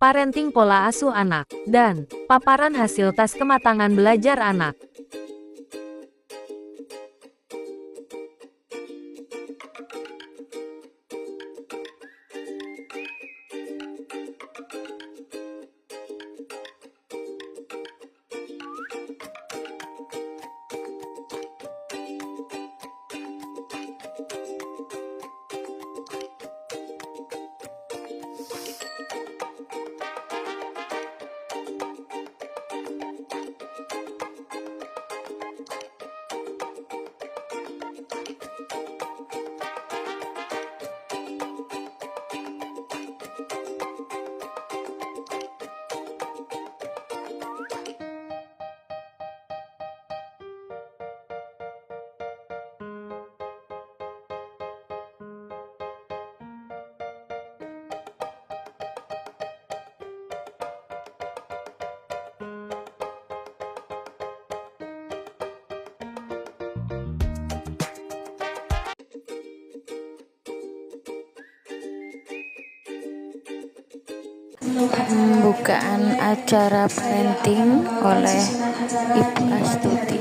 parenting pola asuh anak, dan paparan hasil tes kematangan belajar anak. Pembukaan acara parenting oleh Ibu Astuti.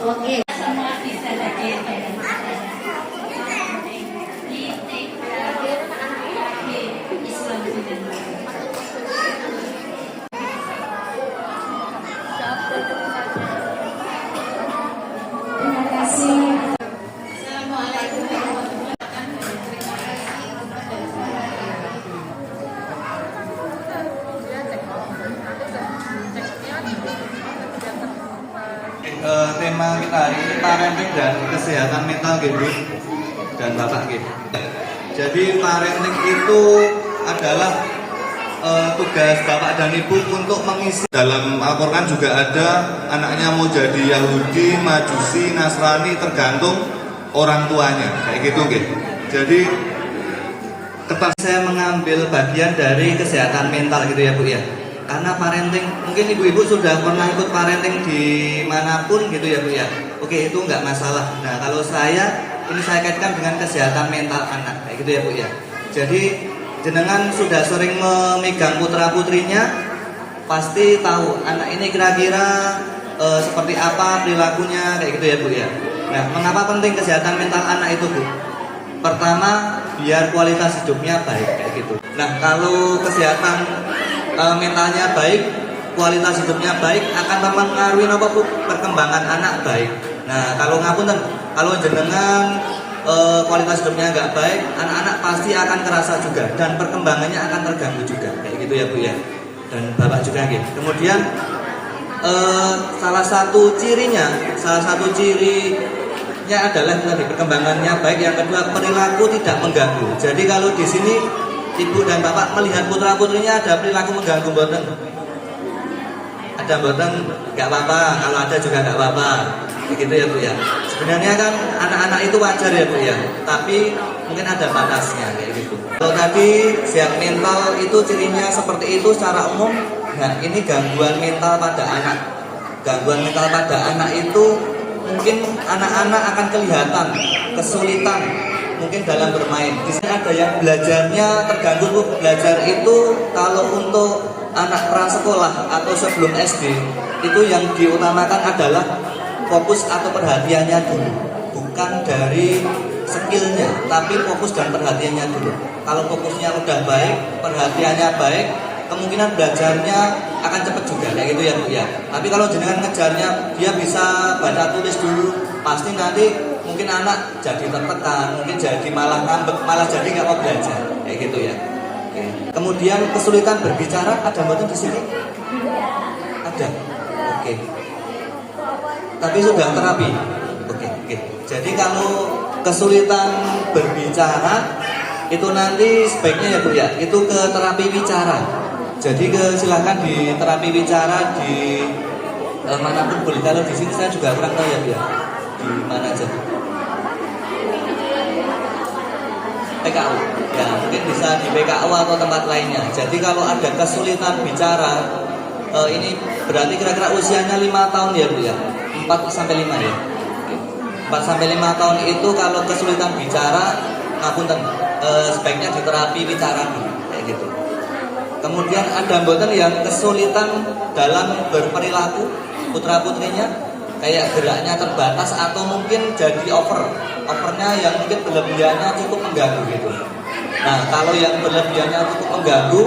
Oke, semua bisa lagi. Terima kasih. Assalamualaikum warahmatullahi Tema kita hari ini parenting dan kesehatan mental gitu dan bapak gitu. Jadi parenting itu adalah tugas bapak dan ibu untuk mengisi. Dalam Al-Quran juga ada anaknya mau jadi Yahudi, Majusi, Nasrani tergantung orang tuanya kayak gitu gitu. Jadi saya mengambil bagian dari kesehatan mental gitu ya Bu ya. Karena parenting, mungkin ibu-ibu sudah pernah ikut parenting dimanapun gitu ya Bu ya. Oke, itu nggak masalah. Nah kalau ini saya kaitkan dengan kesehatan mental anak kayak gitu ya Bu ya. Jadi jenengan sudah sering memegang putra putrinya, pasti tahu anak ini kira-kira seperti apa perilakunya kayak gitu ya Bu ya. Nah mengapa penting kesehatan mental anak itu Bu? Pertama biar kualitas hidupnya baik kayak gitu. Nah kalau kesehatan mentalnya baik, kualitas hidupnya baik, akan mempengaruhi apa Bu? Perkembangan anak baik. Nah kalau ngapunten, kalau jenengan kualitas hidupnya nggak baik, anak-anak pasti akan terasa juga dan perkembangannya akan terganggu juga kayak gitu ya Bu ya. Dan bapak juga gitu. Kemudian salah satu cirinya adalah tadi perkembangannya baik. Yang kedua perilaku tidak mengganggu. Jadi kalau di sini ibu dan bapak melihat putra putrinya ada perilaku mengganggu mboten? Ada mboten? Nggak apa-apa. Kalau ada juga nggak apa-apa. Begitu ya Bu ya. Sebenarnya kan anak-anak itu wajar ya Bu ya. Tapi mungkin ada batasnya kayak gitu. Kalau tadi sehat mental itu cirinya seperti itu secara umum. Nah ini gangguan mental pada anak. Gangguan mental pada anak itu mungkin anak-anak akan kelihatan kesulitan mungkin dalam bermain. Di sini ada yang belajarnya terganggu Bu. Belajar itu kalau untuk anak prasekolah atau sebelum SD itu yang diutamakan adalah fokus atau perhatiannya dulu, bukan dari skillnya, tapi fokus dan perhatiannya dulu. Kalau fokusnya udah baik, perhatiannya baik, kemungkinan belajarnya akan cepat juga kayak gitu ya Bu ya. Tapi kalau jenengan ngejarnya dia bisa baca tulis dulu, pasti nanti mungkin anak jadi tertekan, mungkin jadi malah ngambek, malah jadi nggak mau belajar kayak gitu ya. Oke. Kemudian kesulitan berbicara ada mboten di sini? Ada. Oke. Tapi sudah terapi. Oke. Jadi kalau kesulitan berbicara itu nanti sebaiknya ya Bu ya, itu ke terapi bicara. Jadi silakan di terapi bicara di manapun boleh. Kalau di sini saya juga kurang tahu ya Bu ya. Di mana aja? PKU. Ya, mungkin bisa di PKU atau tempat lainnya. Jadi kalau ada kesulitan bicara, ini berarti kira-kira usianya 5 tahun ya Bu ya? 4 sampai 5 ya? 4 sampai 5 tahun itu kalau kesulitan bicara, ngapunten, sebaiknya di terapi bicara dulu, kayak gitu. Kemudian ada mboten yang kesulitan dalam berperilaku, putra-putrinya, kayak geraknya terbatas atau mungkin jadi overnya yang mungkin berlebihannya cukup mengganggu gitu. Nah, kalau yang berlebihannya cukup mengganggu,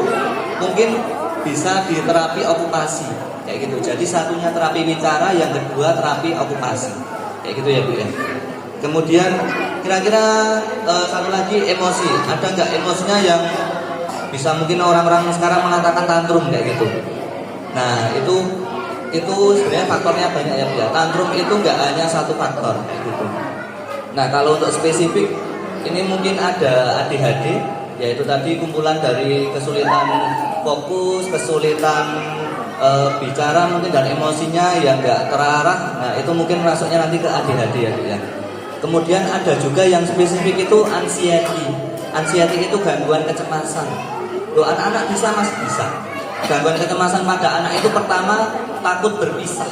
mungkin bisa di terapi okupasi, kayak gitu. Jadi satunya terapi bicara, yang kedua terapi okupasi, kayak gitu ya Bu ya. Kemudian kira-kira satu lagi emosi, ada nggak emosinya yang bisa mungkin orang-orang sekarang mengatakan tantrum kayak gitu. Nah itu sebenarnya faktornya banyak ya Bu ya. Tantrum itu nggak hanya satu faktor kayak gitu. Nah kalau untuk spesifik ini mungkin ada ADHD, yaitu tadi kumpulan dari kesulitan fokus, kesulitan bicara mungkin dan emosinya yang nggak terarah. Nah itu mungkin masuknya nanti ke ADHD ya Bu ya. Kemudian ada juga yang spesifik itu anxiety. Anxiety itu gangguan kecemasan. Loh anak-anak bisa mas? Bisa. Gangguan kecemasan pada anak itu pertama takut berpisah.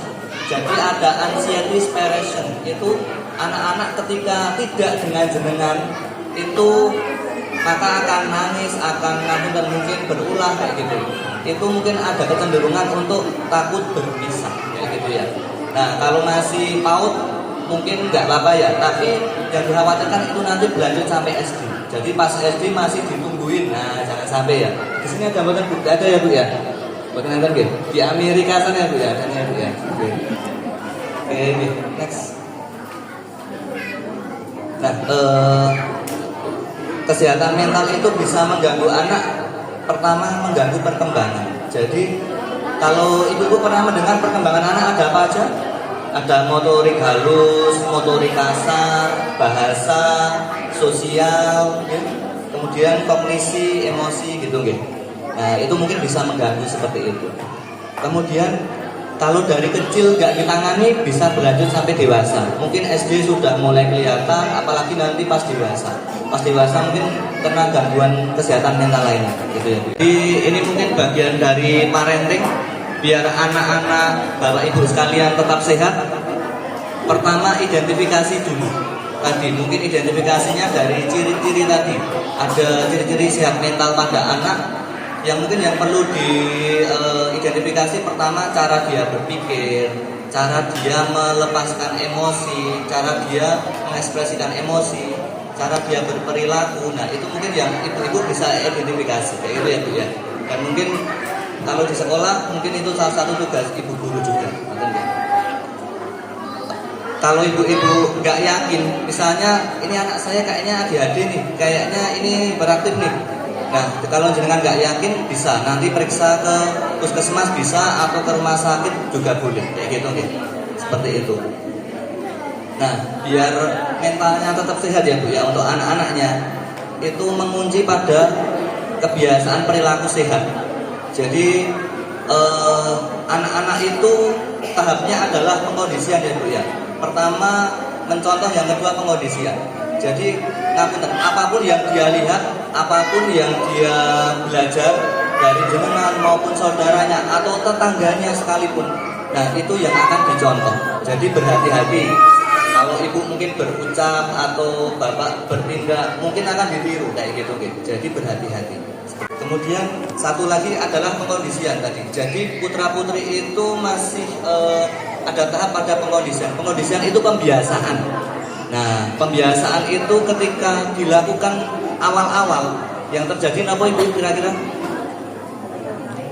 Jadi ada anxiety separation. Itu anak-anak ketika tidak dengan jenengan itu maka akan nangis, akan ngabur dan mungkin berulah kayak gitu. Itu mungkin ada kecenderungan untuk takut berpisah kayak gitu ya. Nah kalau masih PAUD mungkin nggak apa-apa ya, tapi yang dikhawatirkan itu nanti berlanjut sampai SD. Jadi pas SD masih ditungguin, nah jangan sampai ya. Di sini ada buatan bukti ada ya Bu ya, buatan nonton gitu. Di Amerika sana ya Bu ya, kan ya Bu ya. Oke, next. Nah, kesehatan mental itu bisa mengganggu anak. Pertama mengganggu perkembangan. Jadi kalau ibu pernah mendengar perkembangan anak ada apa aja? Ada motorik halus, motorik kasar, bahasa, sosial, ya. Kemudian kognisi, emosi gitu gitu. Nah itu mungkin bisa mengganggu seperti itu. Kemudian kalau dari kecil nggak ditangani bisa berlanjut sampai dewasa. Mungkin SD sudah mulai kelihatan, apalagi nanti pas dewasa. Pas dewasa mungkin kena gangguan kesehatan mental lainnya, gitu ya. Jadi ini mungkin bagian dari parenting. Biar anak-anak Bapak Ibu sekalian tetap sehat. Pertama identifikasi dulu. Tadi mungkin identifikasinya dari ciri-ciri tadi. Ada ciri-ciri sehat mental pada anak yang mungkin yang perlu diidentifikasi. Pertama cara dia berpikir, cara dia melepaskan emosi, cara dia mengekspresikan emosi, cara dia berperilaku. Nah itu mungkin yang ibu-ibu bisa identifikasi kayak gitu ya Bu ya. Dan mungkin kalau di sekolah mungkin itu salah satu tugas ibu guru juga. Kalau ibu-ibu nggak yakin, misalnya ini anak saya kayaknya ADHD nih, kayaknya ini beraktif nih. Nah kalau jenengan nggak yakin bisa nanti periksa ke puskesmas bisa atau ke rumah sakit juga boleh kayak gitu nih. Seperti itu. Nah biar mentalnya tetap sehat ya Bu ya untuk anak-anaknya itu mengunci pada kebiasaan perilaku sehat. Jadi anak-anak itu tahapnya adalah pengkondisian ya Bu ya. Pertama mencontoh, yang kedua pengkondisian. Jadi apapun yang dia lihat, apapun yang dia belajar dari jenengan maupun saudaranya atau tetangganya sekalipun, nah itu yang akan dicontoh. Jadi berhati-hati. Kalau ibu mungkin berucap atau bapak bertindak mungkin akan ditiru kayak gitu. Jadi berhati-hati. Kemudian satu lagi adalah pengkondisian tadi. Jadi putra putri itu masih ada tahap pada pengkondisian. Pengkondisian itu pembiasaan. Nah pembiasaan itu ketika dilakukan awal-awal yang terjadi apa ibu kira-kira?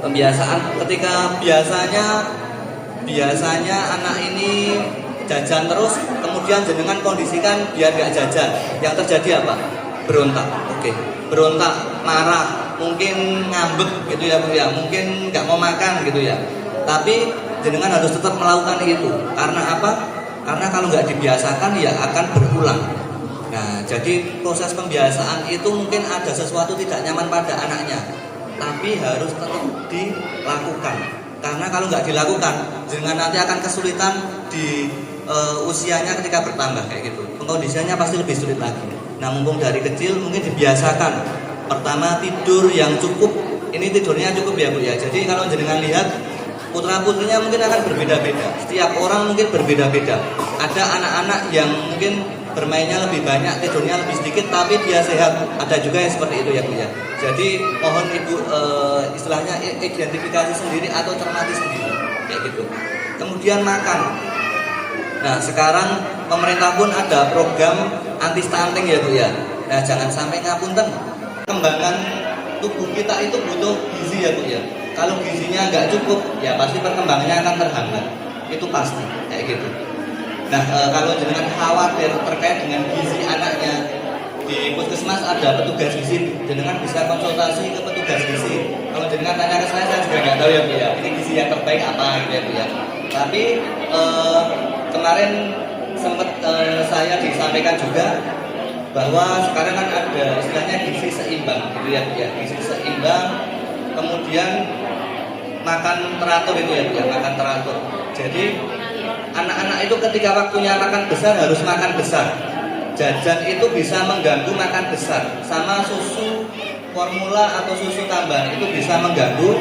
Pembiasaan ketika biasanya anak ini jajan terus, kemudian jenengan kondisikan biar gak jajan. Yang terjadi apa? Berontak. Oke. Berontak, marah. mungkin ngambek gitu ya Bu ya, mungkin nggak mau makan gitu ya. Tapi jenengan harus tetap melakukan itu. Karena apa? Karena kalau nggak dibiasakan ya akan berulang. Nah, jadi proses pembiasaan itu mungkin ada sesuatu tidak nyaman pada anaknya, tapi harus tetap dilakukan. Karena kalau nggak dilakukan, jenengan nanti akan kesulitan di usianya ketika bertambah kayak gitu. Kondisinya pasti lebih sulit lagi. Nah, mumpung dari kecil mungkin dibiasakan. Pertama, tidur yang cukup. Ini tidurnya cukup ya Bu ya. Jadi kalau jenengan lihat putra putrinya mungkin akan berbeda-beda. Setiap orang mungkin berbeda-beda. Ada anak-anak yang mungkin bermainnya lebih banyak, tidurnya lebih sedikit, tapi dia sehat. Ada juga yang seperti itu ya Bu ya. Jadi mohon Ibu istilahnya identifikasi sendiri atau cermati sendiri kayak gitu. Kemudian makan. Nah, sekarang pemerintah pun ada program anti stunting ya Bu ya. Nah, jangan sampai ngapunten. Perkembangan tubuh kita itu butuh gizi ya Bu ya. Kalau gizinya nggak cukup, ya pasti perkembangannya akan terhambat. Itu pasti kayak gitu. Nah, kalau jenengan khawatir terkait dengan gizi anaknya, di puskesmas ada petugas gizi, jenengan bisa konsultasi ke petugas gizi. Kalau jenengan tanya ke saya juga nggak tahu ya Bu ya, ini gizi yang terbaik apa gitu ya Bu ya. Tapi kemarin sempat saya disampaikan juga bahwa sekarang kan ada istilahnya gizi seimbang gitu ya Bu ya, gizi seimbang, kemudian makan teratur itu ya Bu ya, makan teratur. Jadi anak-anak itu ketika waktunya makan besar harus makan besar. Jajan itu bisa mengganggu makan besar. Sama susu formula atau susu tambahan itu bisa mengganggu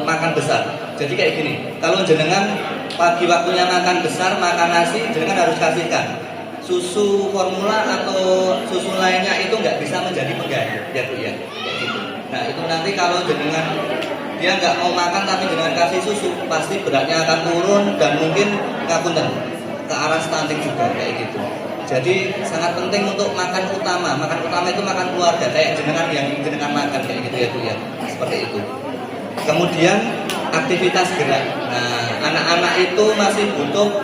makan besar. Jadi kayak gini, kalau jenengan pagi waktunya makan besar, makan nasi, jenengan harus kasihkan. Susu formula atau susu lainnya itu nggak bisa menjadi pengganti ya Bu ya, kayak gitu. Nah, itu nanti kalau jenengan dia nggak mau makan tapi dengan kasih susu, pasti beratnya akan turun dan mungkin ngapunten ke arah stunting juga kayak gitu. Jadi sangat penting untuk makan utama. Makan utama itu makan keluarga kayak jenengan yang jenengan makan kayak gitu ya Bu ya, seperti itu. Kemudian aktivitas gerak. Nah, anak-anak itu masih butuh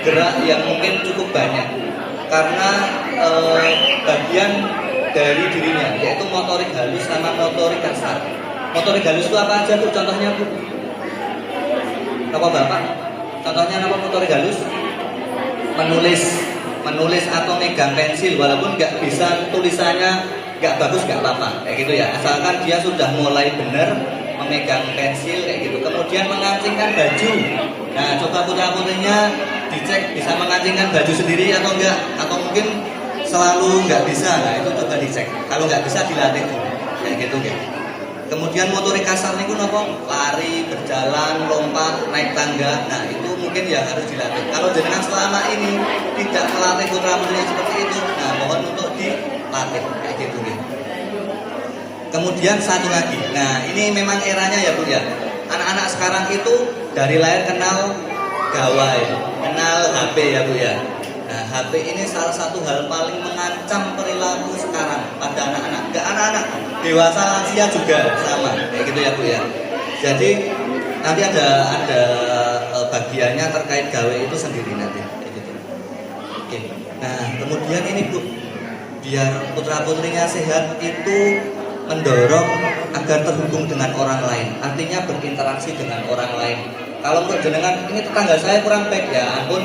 gerak yang mungkin cukup banyak karena bagian dari dirinya yaitu motorik halus sama motorik kasar. Motorik halus itu apa aja Bu? Contohnya Bu? Apa Bapak? Contohnya apa motorik halus? Menulis atau megang pensil walaupun nggak bisa tulisannya nggak bagus nggak apa-apa kayak gitu ya. Asalkan dia sudah mulai benar memegang pensil kayak gitu. Kemudian mengancingkan baju. Nah, coba putra-putrinya dicek bisa mengancingkan baju sendiri atau enggak, atau mungkin selalu nggak bisa. Nah, itu coba dicek. Kalau nggak bisa dilatih dulu kayak gitu ya. Kemudian motorik kasar niku napa? Lari, berjalan, lompat, naik tangga. Nah, itu mungkin ya harus dilatih. Kalau jenengan selama ini tidak melatih putra-putrinya seperti itu, nah mohon untuk dilatih kayak gitu ya. Kemudian satu lagi. Nah, ini memang eranya ya Bu ya. Anak-anak sekarang itu dari lahir kenal gawai, kenal HP ya Bu ya. Nah, HP ini salah satu hal paling mengancam perilaku sekarang pada anak-anak. Enggak anak-anak, dewasa lansia juga sama kayak gitu ya Bu ya. Jadi nanti ada bagiannya terkait gawe itu sendiri nanti kayak gitu. Oke. Nah, kemudian ini Bu, biar putra-putrinya sehat itu mendorong agar terhubung dengan orang lain. Artinya berinteraksi dengan orang lain. Kalau untuk jenengan ini tetangga saya kurang baik ya ampun,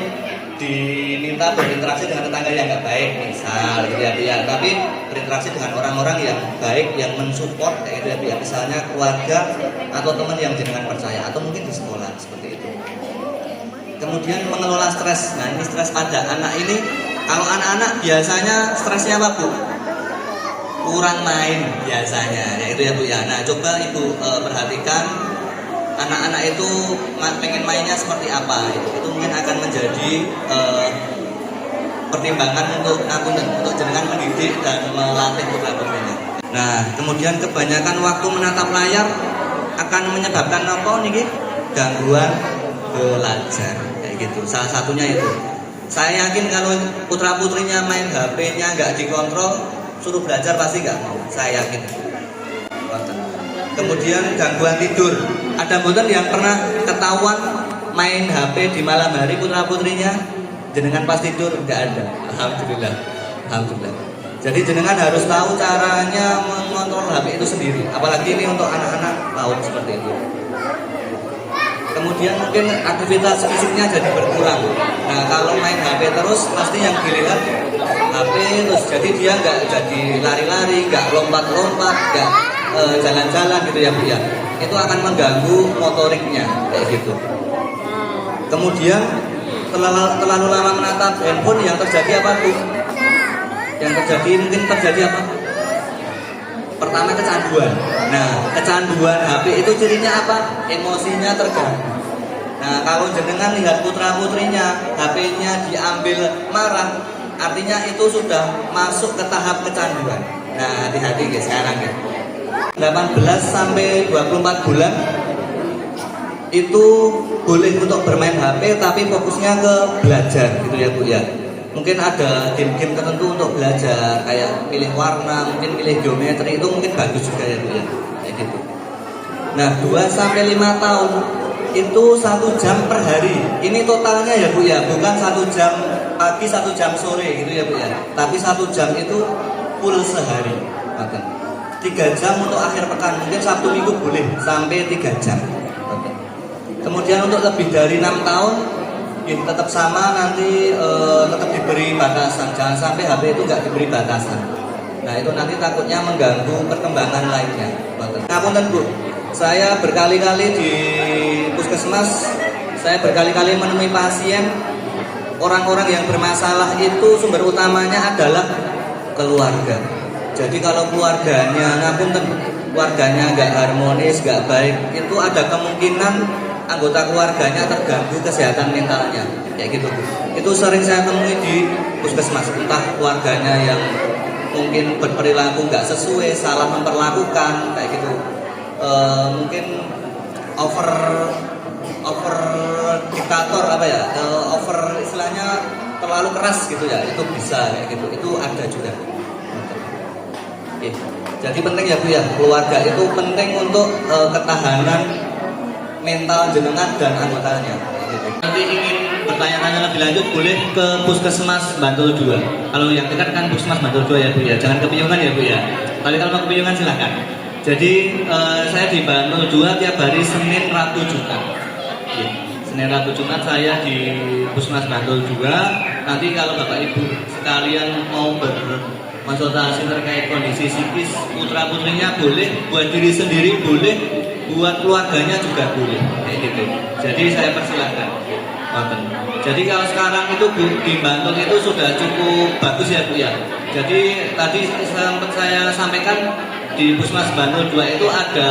diminta berinteraksi dengan tetangga yang nggak baik misal gitu ya, tapi berinteraksi dengan orang-orang yang baik yang mensupport kayak gitu ya, misalnya keluarga atau teman yang jenengan percaya atau mungkin di sekolah seperti itu. Kemudian mengelola stres. Nah, ini stres pada anak ini, kalau anak-anak biasanya stresnya apa Bu? Kurang main biasanya ya itu ya Bu ya. Nah, coba Ibu perhatikan anak-anak itu pengen mainnya seperti apa, itu mungkin akan menjadi pertimbangan untuk jenengan mendidik dan melatih putra-putrinya. Nah, kemudian kebanyakan waktu menatap layar akan menyebabkan apa nih? Gangguan belajar kayak gitu. Salah satunya itu. Saya yakin kalau putra-putrinya main HP-nya nggak dikontrol, suruh belajar pasti nggak mau. Saya yakin. Kemudian gangguan tidur. Ada mboten yang pernah ketahuan main HP di malam hari putra-putrinya jenengan pas tidur? Enggak ada. Alhamdulillah. Alhamdulillah. Jadi jenengan harus tahu caranya mengontrol HP itu sendiri. Apalagi ini untuk anak-anak PAUD seperti itu. Kemudian mungkin aktivitas fisiknya jadi berkurang. Nah kalau main HP terus pasti yang dilihat HP terus. Jadi dia nggak jadi lari-lari, nggak lompat-lompat, nggak jalan-jalan gitu ya Bu ya. Itu akan mengganggu motoriknya kayak gitu. Kemudian terlalu lama menatap handphone yang terjadi apa tuh? Yang terjadi mungkin terjadi apa? Pertama kecanduan. Nah, kecanduan HP itu cirinya apa? Emosinya terganggu. Nah, kalau jenengan lihat putra-putrinya HP-nya diambil marah, artinya itu sudah masuk ke tahap kecanduan. Nah, hati-hati guys sekarang ya. 18 sampai 24 bulan itu boleh untuk bermain HP tapi fokusnya ke belajar gitu ya Bu ya. Mungkin ada game-game tertentu untuk belajar kayak pilih warna, mungkin pilih geometri itu mungkin bagus juga ya Bu ya. Kayak gitu. Nah, 2 sampai 5 tahun itu 1 jam per hari. Ini totalnya ya Bu ya, bukan 1 jam pagi, 1 jam sore gitu ya Bu ya. Tapi 1 jam itu full sehari. 3 jam untuk akhir pekan, mungkin Sabtu Minggu boleh sampai 3 jam. Kemudian untuk lebih dari 6 tahun ya tetap sama, nanti tetap diberi batasan. Jangan sampai HP itu nggak diberi batasan. Nah itu nanti takutnya mengganggu perkembangan lainnya. Ngapunten Bu, saya berkali-kali di puskesmas, saya berkali-kali menemui pasien. Orang-orang yang bermasalah itu sumber utamanya adalah keluarga. Jadi kalau keluarganya, ngapunten, keluarganya nggak harmonis, nggak baik, itu ada kemungkinan anggota keluarganya terganggu kesehatan mentalnya, kayak gitu. Itu sering saya temui di puskesmas, entah keluarganya yang mungkin berperilaku nggak sesuai, salah memperlakukan, kayak gitu. Mungkin over diktator apa ya, over istilahnya terlalu keras gitu ya, itu bisa kayak gitu, itu ada juga. Oke. Jadi penting ya Bu ya, keluarga itu penting untuk ketahanan mental jenengan dan anggotanya. Nanti ingin bertanya-tanya lebih lanjut boleh ke Puskesmas Bantul 2. Kalau yang dekat kan Puskesmas Bantul 2 ya Bu ya. Jangan ke Piyungan ya Bu ya. Tapi kalau mau ke Piyungan silahkan. Jadi saya di Bantul 2 tiap hari Senin, Rabu, Jumat. Senin, Rabu, Jumat saya di Puskesmas Bantul 2. Nanti kalau Bapak Ibu sekalian mau berkonsultasi terkait kondisi psikis putra-putrinya boleh, buat diri sendiri boleh, buat keluarganya juga boleh, kayak gitu. Jadi saya persilahkan. Jadi kalau sekarang itu di Bantul itu sudah cukup bagus ya Bu ya. Jadi tadi sempat saya sampaikan di Puskesmas Bantul 2 itu ada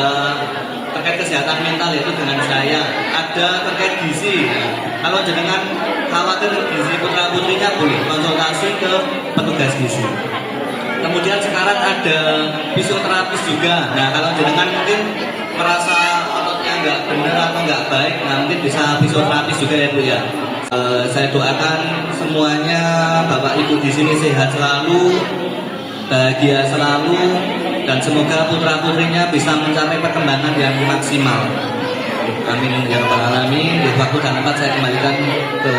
terkait kesehatan mental yaitu dengan saya, ada terkait gizi. Kalau jenengan khawatir gizi putra putrinya boleh konsultasi ke petugas gizi. Kemudian sekarang ada fisioterapis juga. Nah kalau jenengan mungkin merasa ototnya nggak benar atau nggak baik, nah mungkin bisa fisioterapis juga ya Bu ya. Saya doakan semuanya Bapak Ibu di sini sehat selalu, bahagia selalu, dan semoga putra putrinya bisa mencapai perkembangan yang maksimal. Amin ya rabbal alamin. Di waktu dan tempat saya kembalikan ke.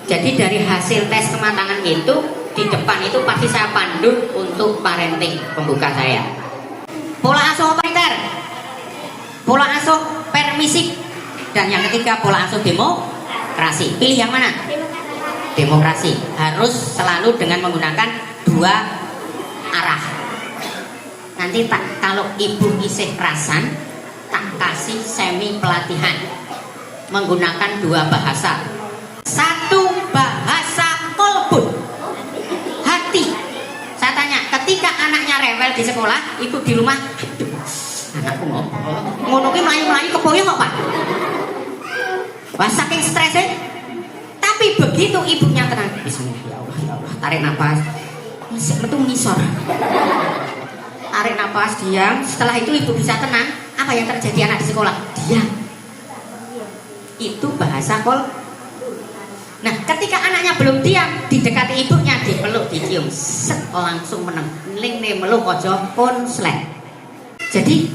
Jadi dari hasil tes kematangan itu di depan itu pasti saya pandu untuk parenting pembuka saya. Pola asuh otoriter, pola asuh permisif, dan yang ketiga pola asuh demokrasi. Pilih yang mana? Demokrasi. Harus selalu dengan menggunakan 2 arah. Nanti kalau ibu isih rasan, tak kasih semi pelatihan menggunakan 2 bahasa. 1 bahasa kolbun, hati. Saya tanya, ketika anaknya rewel di sekolah, ibu di rumah, anakku ngono ki mlayu-mlayu kepoyo kok Pak. Wah saking stresnya. Tapi begitu ibunya tenang, bismillah ya Allah, ya Allah, tarik nafas, metu ngisor. Tarik nafas, diam. Setelah itu ibu bisa tenang. Apa yang terjadi anak di sekolah? Diam. Itu bahasa kol. Nah, ketika anaknya belum diam, didekati ibunya, dipeluk, dicium, set, langsung meneng. Ling nih meluk ojo konslet. Jadi,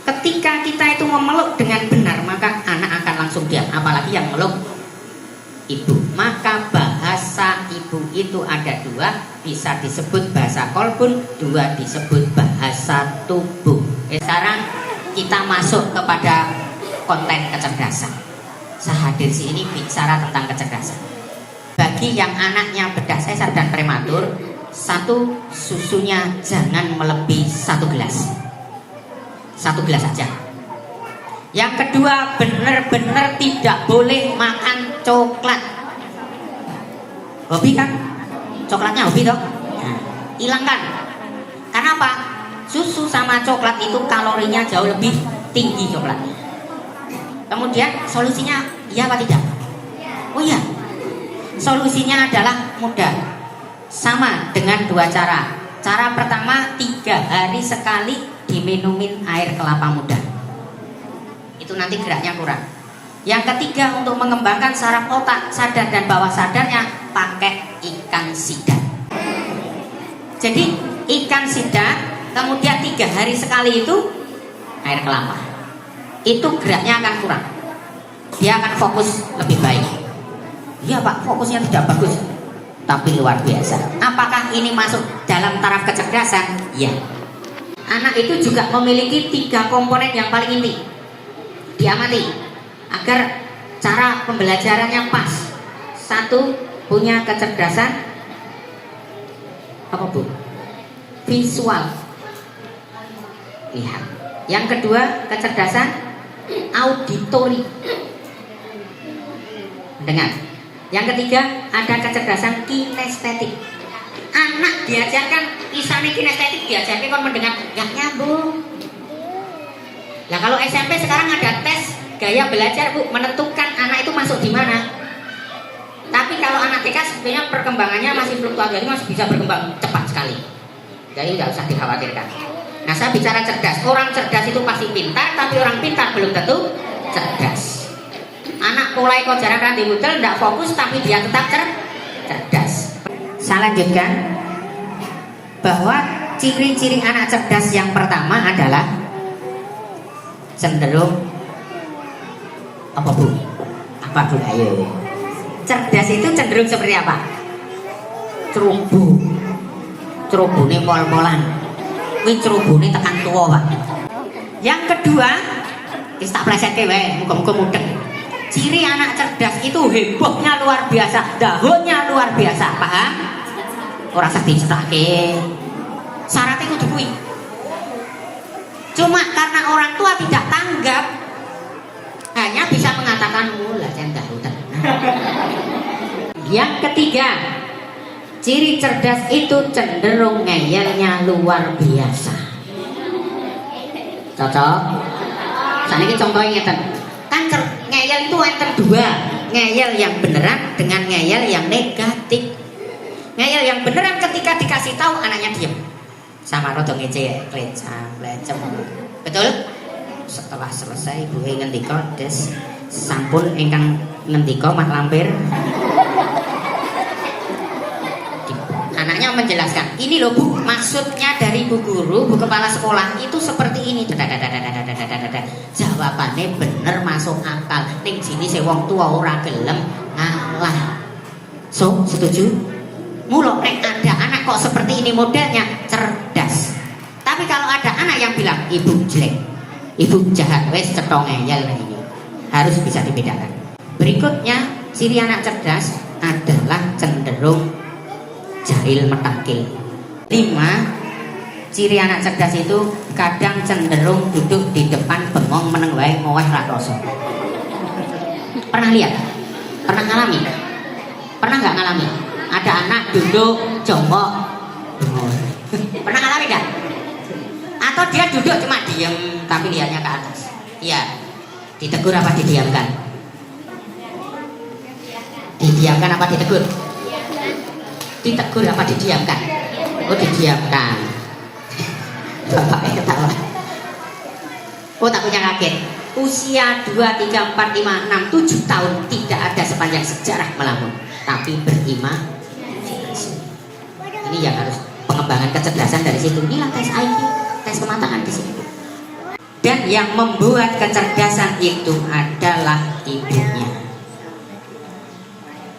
ketika kita itu memeluk dengan benar, maka anak akan langsung diam. Apalagi yang meluk ibu. Maka bahasa ibu itu ada dua, bisa disebut bahasa kolbun, dua disebut bahasa tubuh. Sekarang kita masuk kepada konten kecerdasan. Saya hadir di sini bicara tentang kecerdasan. Bagi yang anaknya bedah sesar dan prematur, satu, susunya jangan melebihi 1 gelas. 1 gelas saja. Yang kedua, benar-benar tidak boleh makan coklat. Hobi kan? Coklatnya hobi toh? Nah, hilangkan. Karena apa? Susu sama coklat itu kalorinya jauh lebih tinggi coklatnya. Kemudian solusinya iya apa tidak? Oh iya. Solusinya adalah mudah. Sama dengan 2 cara. Cara pertama, 3 hari sekali diminumin air kelapa muda. Itu nanti geraknya kurang. Yang ketiga, untuk mengembangkan saraf otak sadar dan bawah sadarnya, pakai ikan sidar. Jadi ikan sidar, kemudian 3 hari sekali itu air kelapa. Itu geraknya akan kurang. Dia akan fokus lebih baik. Iya Pak, fokusnya tidak bagus, tapi luar biasa. Apakah ini masuk dalam taraf kecerdasan? Ya. Anak itu juga memiliki 3 komponen yang paling inti. Diamati agar cara pembelajarannya pas. 1, punya kecerdasan apa Bu? Visual. Lihat. Yang kedua, kecerdasan auditori. Dengar. Yang ketiga, ada kecerdasan kinestetik. Anak diajarkan isane kinestetik, diajarkan kon mendengar, gak nyambung. Nah kalau SMP sekarang ada tes gaya belajar Bu, menentukan anak itu masuk di mana. Tapi kalau anak TK sebenarnya perkembangannya masih fluktuatif, masih bisa berkembang cepat sekali. Jadi nggak usah dikhawatirkan. Nah saya bicara cerdas. Orang cerdas itu pasti pintar, tapi orang pintar belum tentu cerdas. Anak mulai kok jarang ranti mutel, tidak fokus, tapi dia tetap cerdas. Saya lanjutkan bahwa ciri-ciri anak cerdas yang pertama adalah cenderung apa Bu? Apa Bu? Ayo. Cerdas itu cenderung seperti apa? Cerubu ini mol-molan. Wih cerubu ini tekan tua Pak. Yang kedua, tak pleset ke wae, muka-muka mudeng. Ciri anak cerdas itu hebohnya luar biasa, dahonnya luar biasa, paham? Orang sakti cetake. Syaratnya kudu kuwi. Cuma karena orang tua tidak tanggap, hanya bisa mengatakan mula centah hutan. Yang ketiga, ciri cerdas itu cenderung ngeyelnya luar biasa. Cocok? Saat ini contohnya ngeten. Kan ngeyel itu enten 2, ngeyel yang beneran dengan ngeyel yang negatif. Ngeyel yang beneran ketika dikasih tahu anaknya diem. Sama rodong ngece klecam, betul? Setelah selesai ibu ngendika des sampun ingkang ngendika mak lampir. Anaknya menjelaskan, ini loh Bu, maksudnya dari Bu Guru, Bu Kepala Sekolah itu seperti ini. Jawabannya bener masuk akal. Ning sini saya wong tua ora gelem ngalah. So, setuju? Mula nek ada anak kok seperti ini modelnya, cerdas. Tapi kalau ada anak yang bilang ibu jelek, ibu jahat, wes cetong ngeyel ini, harus bisa dibedakan. Berikutnya, ciri anak cerdas adalah cenderung jahil metakil. 5, ciri anak cerdas itu kadang cenderung duduk di depan bengong meneng wae ngoweh ra rasa. Pernah lihat? Pernah ngalami? Pernah nggak ngalami? Ada anak duduk jongkok bengong. Pernah ngalami nggak? Atau dia duduk cuma diem tapi lihatnya ke atas? Iya. Ditegur apa didiamkan? Didiamkan apa ditegur? Ditegur apa didiamkan? Oh didiamkan. Bapaknya ketawa. Oh tak punya kaget. Usia 2, 3, 4, 5, 6, 7 tahun tidak ada sepanjang sejarah melamun, tapi berimajinasi. Ini yang harus pengembangan kecerdasan dari situ. Inilah tes IQ, tes kematangan di sini. Dan yang membuat kecerdasan itu adalah ibunya.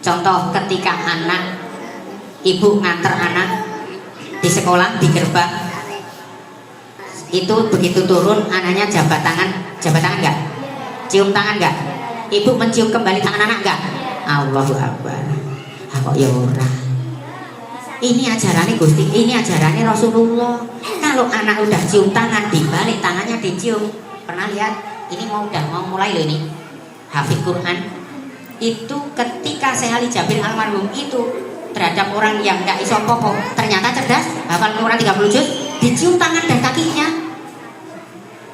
Contoh ketika anak ibu nganter anak di sekolah di gerbang, itu begitu turun anaknya jabat tangan enggak? Cium tangan enggak? Ibu mencium kembali tangan anak enggak? Allahu Akbar. Kok ya ora. Ini ajarannya Gusti, ini ajarannya Rasulullah. Kalau anak udah cium tangan, dibalik tangannya dicium. Pernah lihat? Ini udah mau mulai loh ini. Hafid Quran. Itu ketika Syekh Ali Jabir almarhum itu terhadap orang yang nggak iso popo, ternyata cerdas, hafal Quran 30 juz, dicium tangan dan kakinya.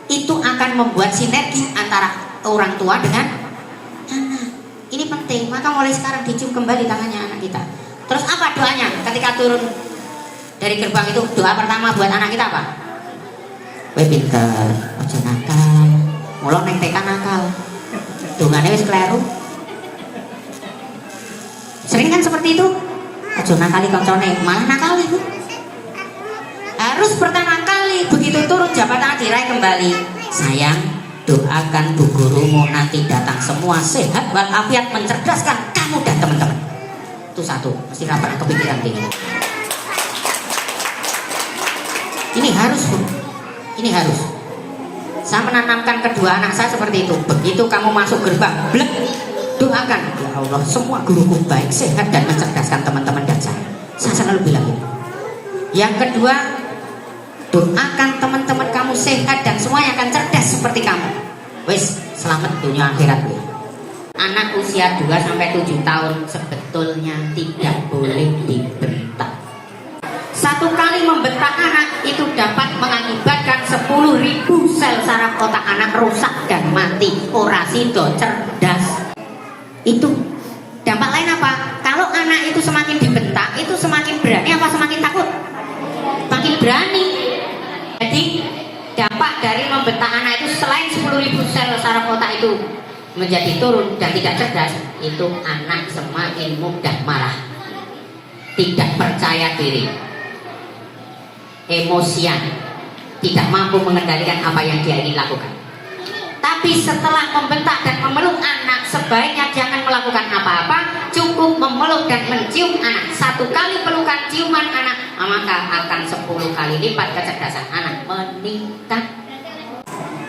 Itu akan membuat sinergi antara orang tua dengan anak. Ini penting, maka mulai sekarang dicium kembali tangannya anak kita. Terus apa doanya ketika turun dari gerbang itu? Doa pertama buat anak kita apa? Kowe pinter, aja nakal. Mula neng TK nakal. Dongane wis kleru. Sering kan seperti itu? Aja nakali koncone, malah nakal itu. Harus pertama kali begitu turun jabatan diraih kembali. Sayang, doakan bu gurumu nanti datang semua sehat walafiat mencerdaskan kamu dan teman-teman. Itu satu, mesti rapat kepikiran tinggi. Ini harus, Bu. Ini harus. Saya menanamkan kedua anak saya seperti itu. Begitu kamu masuk gerbang, blek, doakan, ya Allah, semua guruku baik, sehat dan mencerdaskan teman-teman dan saya. Saya selalu bilang itu. Yang kedua, doakan teman-teman kamu sehat dan semuanya akan cerdas seperti kamu. Wes, selamat dunia akhirat. Anak usia 2-7 tahun sebetulnya tidak boleh dibentak. Satu kali membentak anak itu dapat mengakibatkan 10.000 sel saraf otak anak rusak dan mati. Ora sido cerdas. Itu dampak lain apa? Kalau anak itu semakin dibentak, itu semakin berani apa semakin takut? Makin berani. Jadi dampak dari membentak anak itu selain 10.000 sel saraf otak itu menjadi turun dan tidak cerdas, itu anak semakin mudah marah, tidak percaya diri, emosian, tidak mampu mengendalikan apa yang dia ingin lakukan. Tapi setelah membentak dan memeluk anak, sebaiknya jangan melakukan apa-apa, cukup memeluk dan mencium anak. 1 kali pelukan ciuman anak, maka akan 10 kali lipat kecerdasan anak meningkat.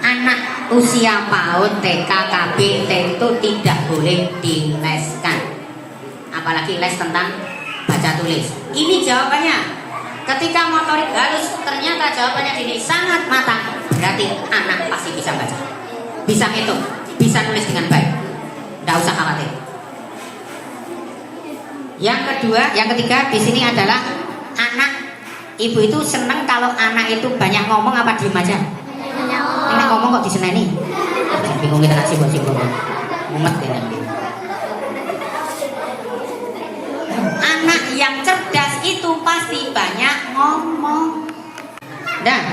Anak usia PAUD, TK, KB, itu tidak boleh dileskan, apalagi les tentang baca tulis. Ini jawabannya. Ketika motorik halus ternyata jawabannya ini sangat matang, berarti anak pasti bisa baca, bisa ngitung, bisa nulis dengan baik. Tidak usah khawatir. Yang ketiga di sini adalah anak. Ibu itu senang kalau anak itu banyak ngomong apa diem aja. Ini ngomong kok diseneni. Bingung kita kasih buat si ngomong. Mumet ya. Anak yang cerdas itu pasti banyak ngomong. Dan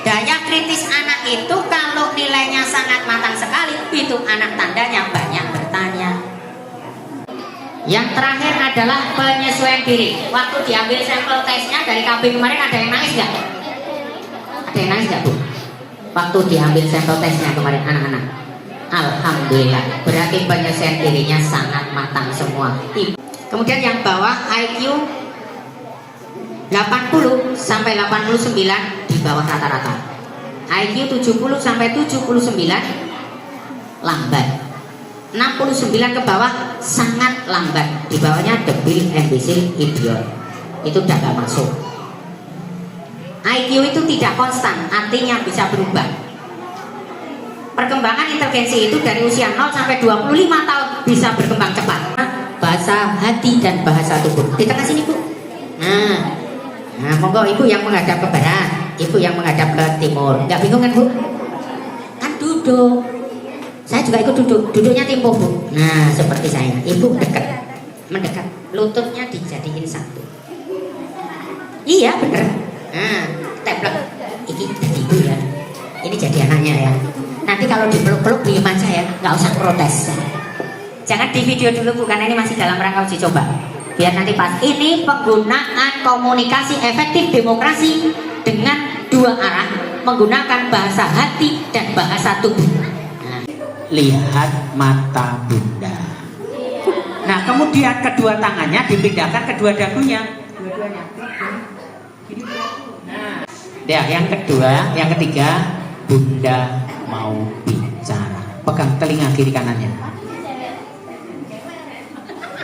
daya kritis anak itu kalau nilainya sangat matang sekali, itu anak tandanya banyak bertanya. Yang terakhir adalah penyesuaian diri. Waktu diambil sampel tesnya dari KB kemarin, ada yang nangis nggak? Ada yang nangis nggak, Bu? Waktu diambil sampel tesnya kemarin anak-anak, alhamdulillah, berarti penyesuaian dirinya sangat matang semua. Kemudian yang bawah IQ 80 sampai 89 di bawah rata-rata. IQ 70 sampai 79 lambat. 69 ke bawah sangat lambat. Di bawahnya debil, imbecil, idiot. Itu udah gak masuk. IQ itu tidak konstan, artinya bisa berubah. Perkembangan inteligensi itu dari usia 0 sampai 25 tahun bisa berkembang cepat. Bahasa hati dan bahasa tubuh. Di tengah sini, Bu. Nah, monggo ibu yang menghadap ke barat, ibu yang menghadap ke timur. Nggak bingung kan, Bu? Kan duduk. Saya juga ikut duduk. Duduknya timpo, Bu. Nah, seperti saya. Ibu mendekat. Lututnya dijadiin satu. Iya, bener. Nah, teplek. Ini jadi ibu ya. Ini jadi anaknya ya. Nanti kalau dipeluk-peluk diem aja ya, nggak usah protes. Jangan di video dulu, Bu, karena ini masih dalam rangka uji coba. Biar nanti pas. Ini penggunaan komunikasi efektif demokrasi dengan 2 arah, menggunakan bahasa hati dan bahasa tubuh. Nah. Lihat mata Bunda. Nah, kemudian kedua tangannya dipindahkan kedua dagunya. dua-duanya. Nah, ya, yang kedua, yang ketiga, Bunda mau bicara. Pegang telinga kiri kanannya.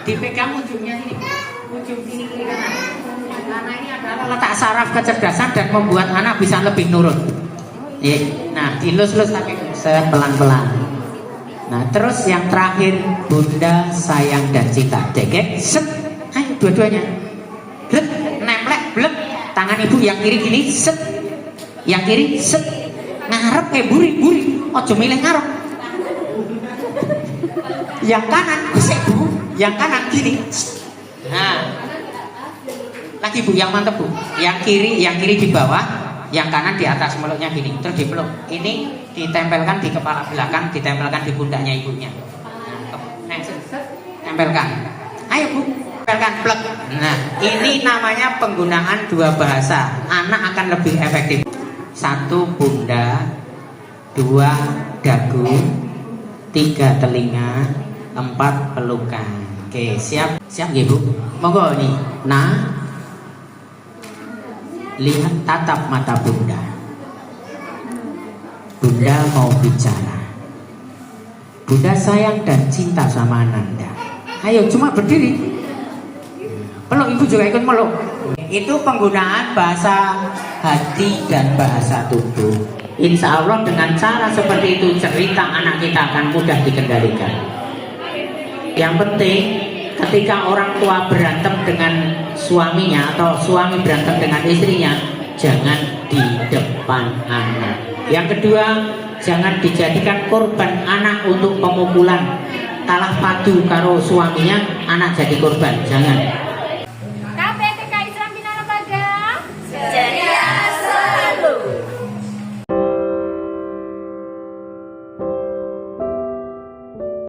Dipegang ujungnya ini, ujung sini kiri kanan. Karena ini adalah letak saraf kecerdasan dan membuat anak bisa lebih nurut. Nah, dilus-lus tapi pelan-pelan. Nah, terus yang terakhir, Bunda sayang dan cinta. Deket, set, ayo dua-duanya. Blek, nemplek, blek. Tangan ibu yang kiri gini, set. Yang kiri, set. Ngarep buri-buri. Ojo milih ngarep. Yang kanan, gusek bu. Yang kanan gini. Nah, lagi bu, yang mantep bu. Yang kiri di bawah, yang kanan di atas, meluknya gini. Terus dipeluk. Ini ditempelkan di kepala belakang, ditempelkan di pundaknya ibunya. Nah, tempelkan. Ayo bu, tempelkan plek. Nah, ini namanya penggunaan dua bahasa. Anak akan lebih efektif. 1 bunda, 2 dagu, 3 telinga, 4 pelukan. Oke, siap nggih Bu? Monggo nih. Nah, lihat tatap mata Bunda. Bunda mau bicara. Bunda sayang dan cinta sama Ananda. Ayo cuma berdiri. Peluk, ibu juga ikut meluk. Itu penggunaan bahasa hati dan bahasa tubuh. Insya Allah dengan cara seperti itu cerita anak kita akan mudah dikendalikan. Yang penting ketika orang tua berantem dengan suaminya atau suami berantem dengan istrinya, jangan di depan anak. Yang kedua, jangan dijadikan korban anak untuk pemukulan. Kalah padu karo suaminya, anak jadi korban. Jangan.